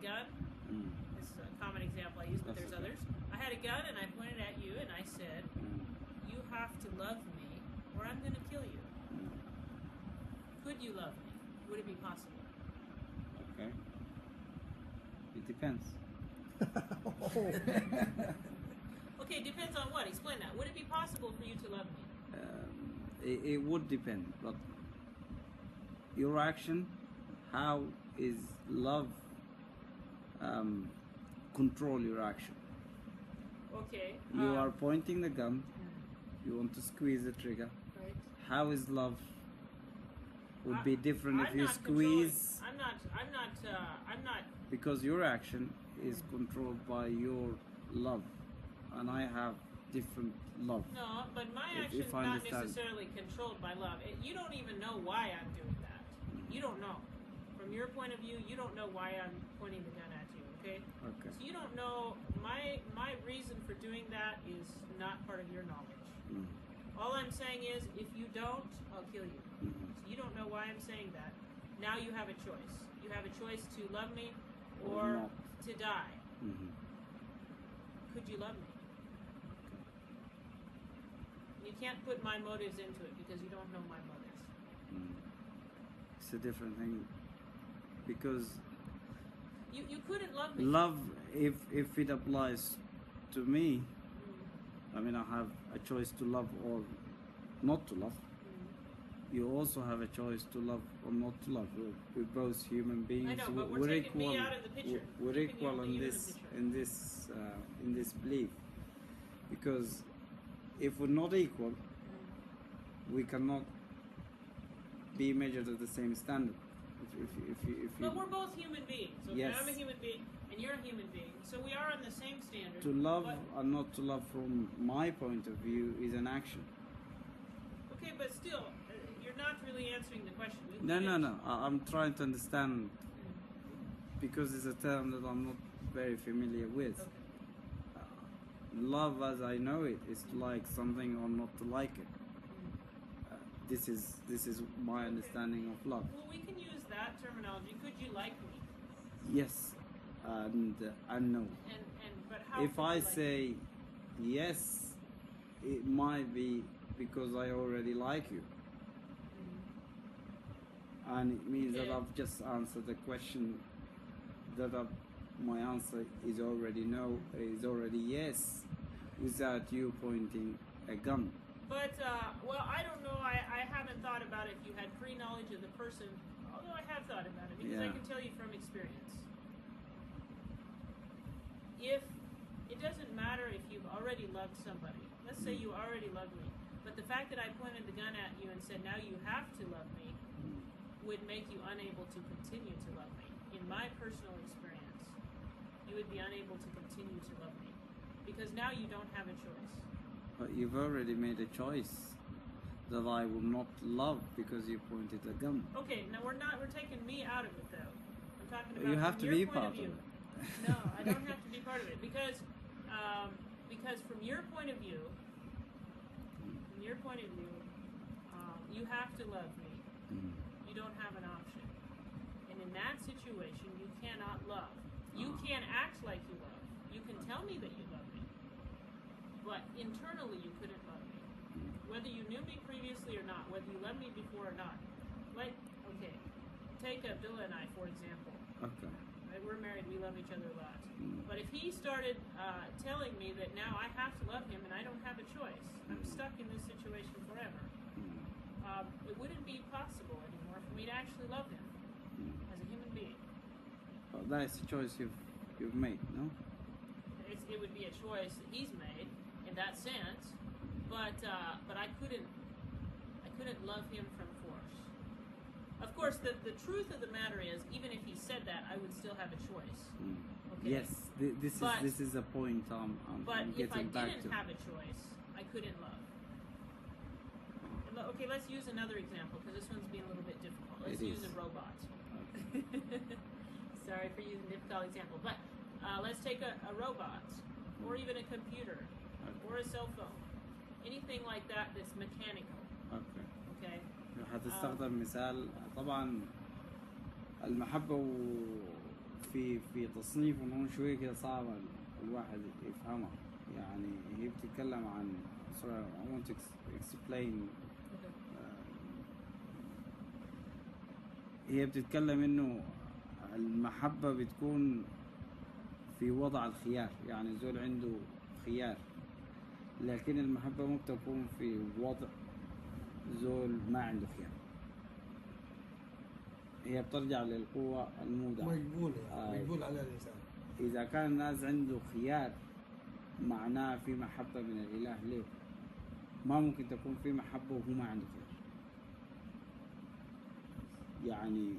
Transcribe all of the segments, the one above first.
gun. This is a common example I use, but there's others. I had a gun and I pointed at you and I said, you have to love me or I'm going to kill you. Could you love me? Would it be possible? Okay. It depends. Okay, depends on what? Explain that. Would it be possible for you to love me? It would depend, but your action, how is love control your action? Okay. You are pointing the gun, you want to squeeze the trigger. Right. How is love would be different if I'm you not squeeze? I'm not. Because your action is controlled by your love, and I have different love. No, but my action is not necessarily controlled by love. You don't even know why I'm doing that. You don't know. From your point of view, you don't know why I'm pointing the gun at you, okay? Okay. So you don't know, my reason for doing that is not part of your knowledge. All I'm saying is, if you don't, I'll kill you. So you don't know why I'm saying that. Now you have a choice. You have a choice to love me or to die. Could you love me? You can't put my motives into it because you don't know my motives. It's a different thing. Because you couldn't love me. love, if it applies to me, I mean, I have a choice to love or not to love. You also have a choice to love or not to love. We're both human beings. I know, but we're taking me out of the picture. We're equal in this belief. Because if we're not equal, we cannot be measured at the same standard. But we're both human beings. Okay? Yes. I'm a human being, and you're a human being. So we are on the same standard. To love or not to love, from my point of view, is an action. Okay, but still, you're not really answering the question. No. I'm trying to understand, because it's a term that I'm not very familiar with. Okay. Love, as I know it, is to like something or not to like it. This is my understanding of love. Well, we can use that terminology. Could you like me? Yes, and no. But how? If I say yes, it might be because I already like you, and it means that I've just answered the question. My answer is already no, is already yes, without you pointing a gun. But, well, I don't know. I haven't thought about if you had pre-knowledge of the person, although I have thought about it, because I can tell you from experience. If it doesn't matter if you've already loved somebody. Let's say you already loved me, but the fact that I pointed the gun at you and said, now you have to love me, would make you unable to continue to love me. In my personal experience, you would be unable to continue to love me, because now you don't have a choice. But you've already made a choice that I will not love because you pointed a gun. Okay, now we're taking me out of it though. I'm talking about you have to be part of it. No, I don't have to be part of it because from your point of view, you have to love me. You don't have an option. And in that situation, you cannot love. You can act like you love. You can tell me that you love me. But internally, you couldn't love me. Whether you knew me previously or not, whether you loved me before or not. Take Abdullah and I, for example. Okay. Right, we're married, we love each other a lot. But if he started telling me that now I have to love him and I don't have a choice, I'm stuck in this situation forever, it wouldn't be possible anymore for me to actually love him as a human being. Well, that is a choice you've made, no? It would be a choice that he's made in that sense, but I couldn't love him from force. Of course, the truth of the matter is, even if he said that, I would still have a choice. Okay? Yes, this is a point I'm getting back to. But if I didn't have a choice, I couldn't love. Okay, let's use another example, because this one's being a little bit difficult. Let's use a robot. Okay. Sorry for using a difficult example, but let's take a robot, or even a computer, or a cell phone. Anything like that that's mechanical. Okay. هتستخدم مثال طبعا المحبة في تصنيف انه شوية كده صعب الواحد يفهمها. يعني هي بتتكلم عن sorry I want to explain. هي بتتكلم انه المحبة بتكون في وضع الخيار، يعني زول عنده خيار، لكن المحبة مو بتكون في وضع زول ما عنده خيار. هي بترجع للقوة المودعة، مجبول مجبول على الإنسان. إذا كان الناس عنده خيار معناه في محبة من الإله له. ما ممكن تكون في محبة وهو ما عنده خيار. يعني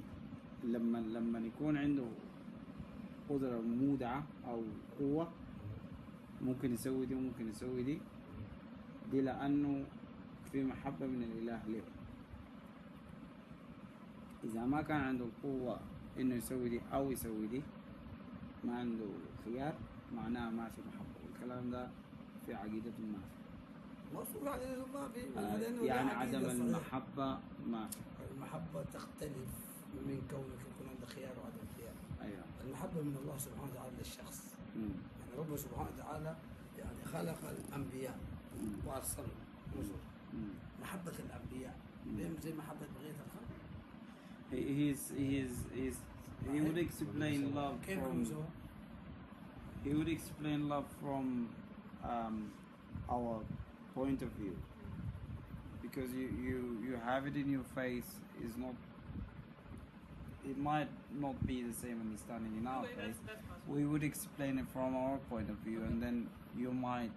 لما يكون عنده قدرة مودعة أو قوة ممكن يسوي دي وممكن يسوي دي لأنه في محبة من الإله له. إذا ما كان عنده القوة إنه يسوي دي أو يسوي دي، ما عنده خيار، معناها ما في محبة. والكلام ده في عقيدة ما في. مصروف عليه ما في يعني عدم المحبة ما في. المحبة تختلف من كونك يكون عندك خيار وعدم خيار. أيوة. المحبة من الله سبحانه وتعالى للشخص. يعني ربنا سبحانه وتعالى يعني خلق الأنبياء وأرسلهم رسل. محبة الأنبياء زي محبة بقية الخلق. He would explain love from. He would explain love from our point of view, because you have it in your face is not. It might not be the same understanding in our face. That's possible. We would explain it from our point of view, and then you might,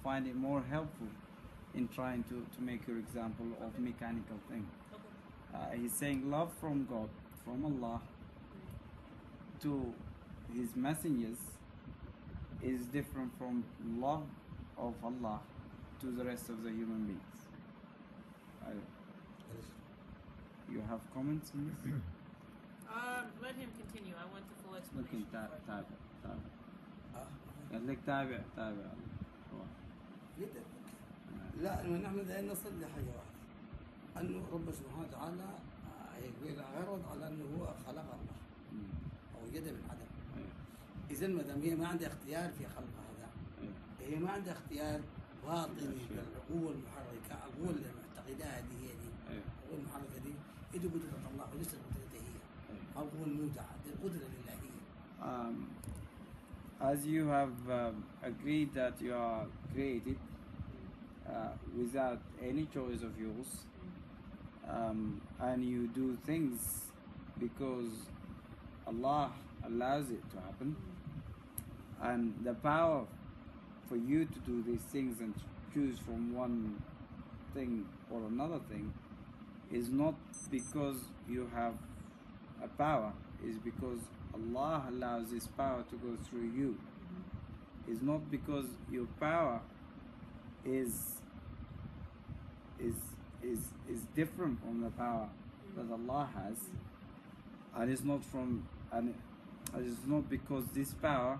find it more helpful in trying to make your example of mechanical thing. Okay. He's saying love from God, from Allah, to His messengers is different from love of Allah to the rest of the human beings. You have comments on this? Let him continue. I want the full ممكن explanation. تابع قال لك تابع جدا. لا نحن دائما نصل لحاجة واحدة، أنه رب سبحانه وتعالى يقول عرض على أنه هو خلق الله ووجده من عدم. إذا ما دام هي ما عندها اختيار في خلق هذا، هي ما عندها اختيار باطني بالقوة المحركة، القوة اللي معتقداها دي هي دي، القوة المحركة دي دي قدرة الله وليس قدرته هي، القوة المودعة دي القدرة الإلهية. As you have agreed that you are created without any choice of yours, and you do things because Allah allows it to happen, and the power for you to do these things and choose from one thing or another thing is not because you have a power, is because Allah allows this power to go through you. It's not because your power is different from the power that Allah has, and it's not because this power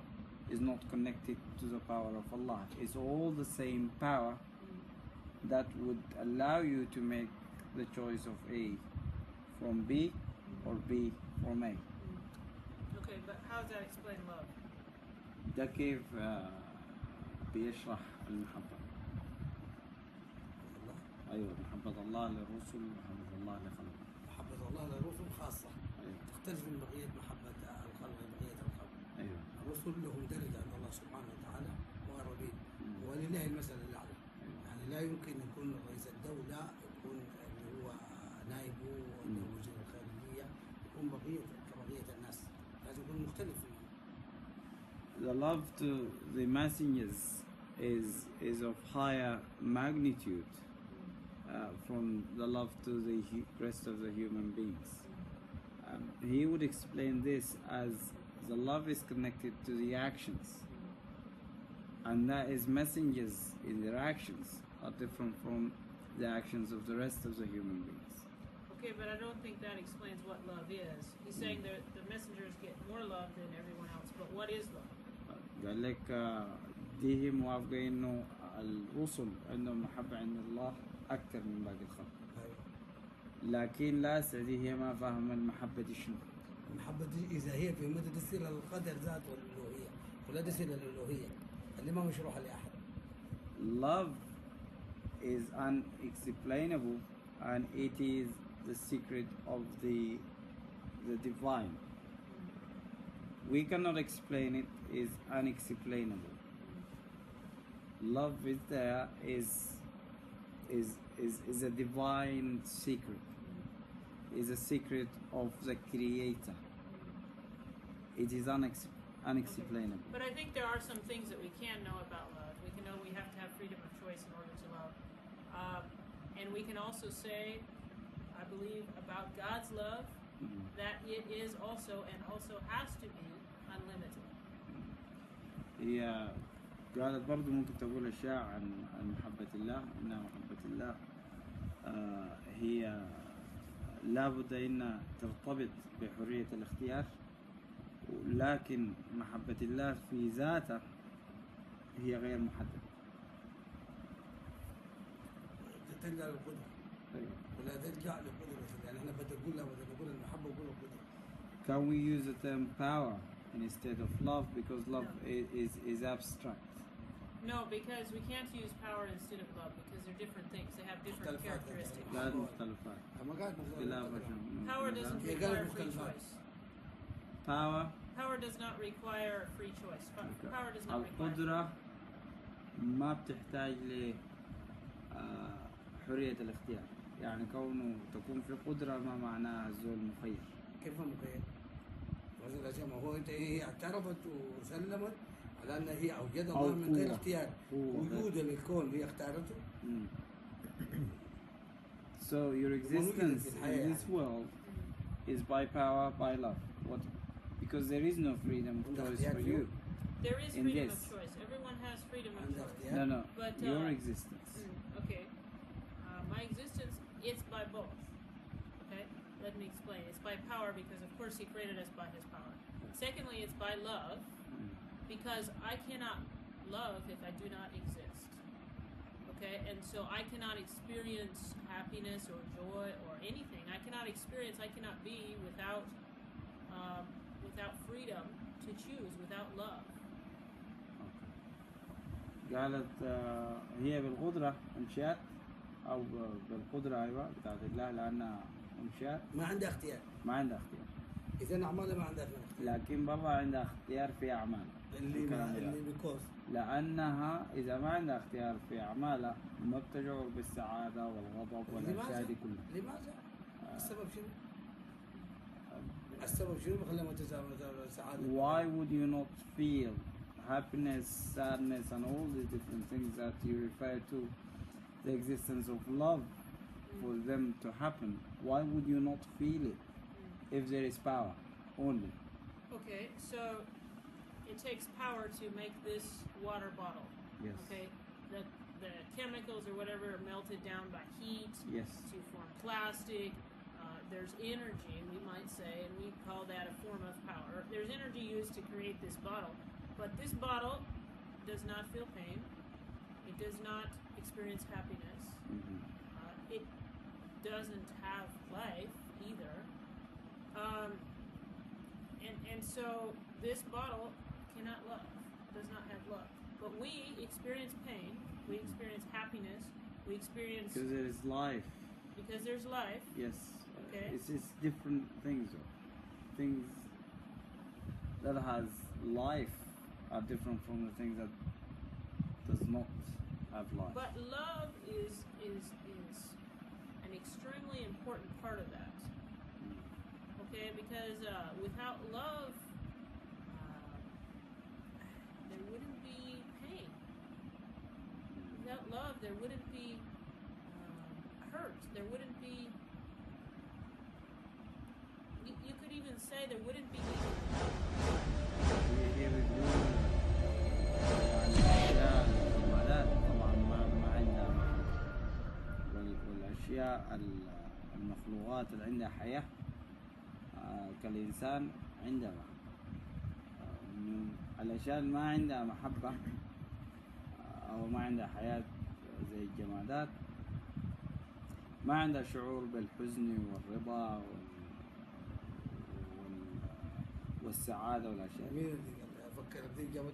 is not connected to the power of Allah. It's all the same power that would allow you to make the choice of A from B or B from A. Okay, but how does that explain love? ده كيف بيشرح المحبة. أيوة، محبة الله للرسل ومحبة الله لخلقه. محبة الله للرسل خاصة. أيوة. تختلف من بقية محبة الخلق بقية الخلق. أيوة. الرسل لهم درجة عند الله سبحانه وتعالى مقربين، ولله المثل الأعلى. يعني لا يمكن يكون رئيس الدولة يكون اللي هو نائبه ولا وزير الخارجية يكون كبقية الناس، لازم يكون مختلف منهم. The love to the messengers is of higher magnitude from the love to the rest of the human beings. He would explain this as the love is connected to the actions, and that is messengers in their actions are different from the actions of the rest of the human beings. Okay, but I don't think that explains what love is. He's saying that the messengers get more love than everyone else, but what is love? قال لك دي موافقة إنه الرسل عندهم محبة عند الله أكثر من باقي الخلق، لكن لا سعدي هي ما فاهمة المحبة دي شنو. المحبة دي إذا هي في مدى تصل للقدر ذاته والألوهية ولا تصل للألوهية اللي ما مشروحة لأحد. Love is unexplainable and it is the secret of the divine. We cannot explain it, is unexplainable. Love is there, is a divine secret, is a secret of the creator. It is unexplainable. But I think there are some things that we can know about love. We can know we have to have freedom of choice in order to love. And we can also say, I believe, about God's love, that it is also and also has to be unlimited. هي قالت برضو ممكن تقول أشياء عن محبة الله، إن محبة الله هي لابد إنها ترتبط بحرية الاختيار، لكن محبة الله في ذاتها هي غير محددة. ترجع للقدرة ولا ترجع للقدرة، يعني احنا بدنا نقول المحبة ونقول القدرة. Can we use the term power instead of love, because love is abstract? No, because we can't use power instead of love because they're different things. They have different characteristics. لا مختلفات. Power doesn't require free choice. Power does not require free choice. Power does not require. القدرة ما بتحتاج ل حرية الاختيار، يعني كونه تكون في قدرة ما معناها الزول مخير. كيف مخير؟ ما هو انت هي اعترفت وسلمت على ان هي اوجد الله من غير اختيار، وجود الكون هي اختارته. So your existence in this world is by power, by love. What? Because there is no freedom of choice for you. There is freedom of choice. Everyone has freedom of choice. No. But your existence. Okay. My existence, it's by both. Okay? Let me explain. It's by power because, of course, He created us by His power. Secondly, it's by love because I cannot love if I do not exist. Okay? And so I cannot experience happiness or joy or anything. I cannot be without freedom to choose, without love. قالت هي بالقدرة انشأت، أو بالقدرة أيوة بتاعت الله لأنها انشأت ما عندها اختيار. إذا أعمالها ما عندها اختيار. لكن برضه عندها اختيار في أعمالها. اللي بيكوز. لأنها إذا ما عندها اختيار في أعمالها ما بتشعر بالسعادة والغضب والأشياء دي كلها. لماذا؟ السبب شنو؟ بخليها ما تشعر بالسعادة؟ Why would you not feel happiness, sadness, and all these different things that you refer to, the existence of love, for them to happen? Why would you not feel it if there is power only? Okay, so it takes power to make this water bottle. Yes. Okay, the chemicals or whatever are melted down by heat. Yes. To form plastic. There's energy, we might say, and we call that a form of power. There's energy used to create this bottle, but this bottle does not feel pain. It does not experience happiness. It doesn't have life either. And so this bottle cannot love, does not have love. But we experience pain, we experience happiness, we experience... Because there is life. Because there's life. Yes. Okay. It's different things. Things that has life are different from the things that does not have life. But love is an extremely important part of that. Okay, because without love, there wouldn't be pain. Without love, there wouldn't be hurt. There wouldn't be. You could even say there wouldn't be. والأشياء المخلوقات اللي عندها حياة كالإنسان عندها الأشياء اللي ما عندها محبة أو ما عندها حياة زي الجمادات ما عندها شعور بالحزن والرضا والسعادة والأشياء. مين اللي قال؟ افكر دي اجابه